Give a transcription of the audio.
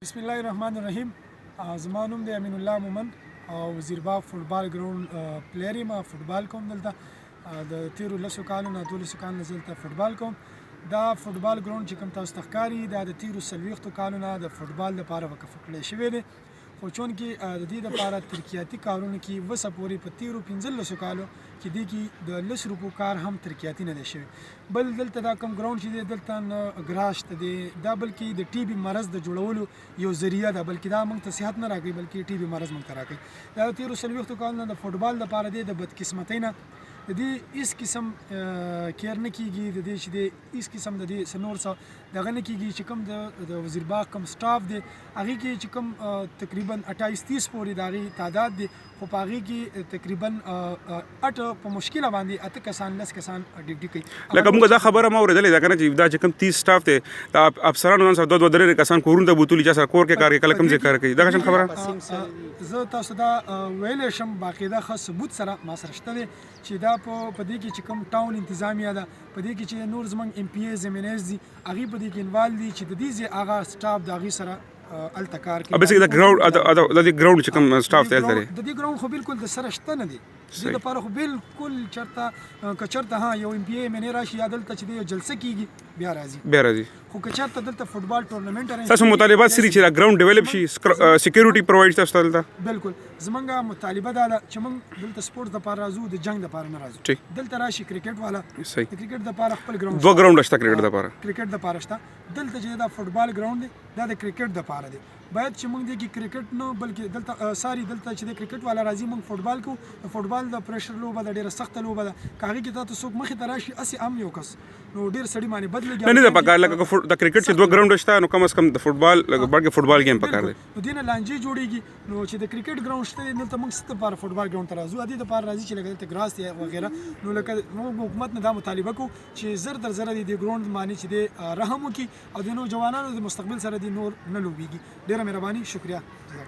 بسم الله الرحمن الرحیم. زما نوم دی امین الله مومن او وزیرباغ فوټبال ګراوند پلیر یم. فوټبال کوم دلته د تیرو 10 کالو نه 12 کالو نه دلته فوټبال کوم. دا فوټبال ګراوند چې کوم تاسو ته ښکاري دا د تیرو 40 کالو نه د فوټبال لپاره وقف کړی شوی دی، خو چونکې د دې لپاره ترقیاتي کارونو کې وسه پورې په تیرو 15 کالو کې دی کې د 10 روپو کار هم ترقیاتي نه دی شوی. بل دلته دا کوم ګراوند چې دی دلته نه ګراج ته دی، دا بلکې د ټي بي مرض د جوړولو یو ذریعه ده، بلکې دا موږ ته صحت نه راکوي بلکې ټي بي مرض موږ ته راکوي. دا د تیرو 40 کالو نه د فوټبال لپاره دی د بدقسمتۍ نه د دې هیڅ قسم کیر نه کیږي، د دې چې دی هیڅ قسم د دې نور څه دغه نه کیږي. چې کوم د وزیرباغ کوم سټاف دی هغې کې چې کوم تقریبا 28-30 پورې د هغې تعداد دی، خو په هغې کې تقریبا 8 په مشکله باندې 8 کسان 10 کسان ډیوټي کوي. لکه موږ دا خبره ما اورېدلې ده که نه چې دا چې کوم 30 سټاف دی دا افسرانو ځان سره 2-3 کسان کورونو ته بوتلي چا سره کور کې کار کوي، کله کوم ځای کار کوي، دغه شان خبره زه تاسو دا ویلی شم باقاعده ښه ثبوت سره ما سره شته دی چې دا په دې کې چې کوم ټاون انتظامیه ده، په دې کې چې نور زموږ ایم پی ایز MNAs دي هغې په دې کې انوالو دي چې د دې ځای هغه سټاف د هغې سره هلته کار کوي. بیسیکلی د ګراوند چې کوم سټاف دی هلته دی د دې ګراوند خو بالکل د سره شته نه دی، دې لپاره خو بالکل چېرته که چېرته یو ایم پی ای MNA راشي یا دلته چې دی یو جلسه کېږي بیا راځي، خو که چېرته دلته فوټبال ټورنمنټ تاسو مطالبات سری چې دا ګراوند ډیولپ شي، سکیورټي پرووایډ تاسو ته دلته؟ بالکل زمونږ مطالبه دا ده چې موږ دلته سپورټ دپاره راځو، د جنګ دپاره نه راځو. دلته راشي کرکټ والا د کرکټ دپاره خپل ګراوند 2 ګراوند شته کرکټ دپاره شته، دلته چې دا فوټبال ګراوند دی دا د کرکټ دپاره دی. باید چې موږ دې کې کرکټ نه بلکې دلته چې د کرکټ والا راځي موږ فوټبال کوو. د فوټبال د پریشر لوبه ده، ډېره سخته لوبه ده، که هغې کې تاسو څوک مخې ته راشي هسې هم یو کس نو ډېر سړي باندې بد لګي. نه ده پکار لکه د کرکټ چې 2 ګراوند شته نو کم از کم د فوټبال بلکې فوټبال گیم پکار دی، نو دې نه لانجې جوړېږي. نو چې د کرکټ ګراوند شته دی دلته موږ څه دپاره فوټبال ګراوند ته راځو، دې دپاره راځي چې لکه دلته ګراس دی وغیره. نو لکه موږ حکومت نه دا مطالبه کوو چې زر تر زره دې ګراوند باندې چې دی رحم وکړي او د نوجوانانو د مستقبل سره دې نور نه لوبېږي. ډېره مهرباني، شکریه.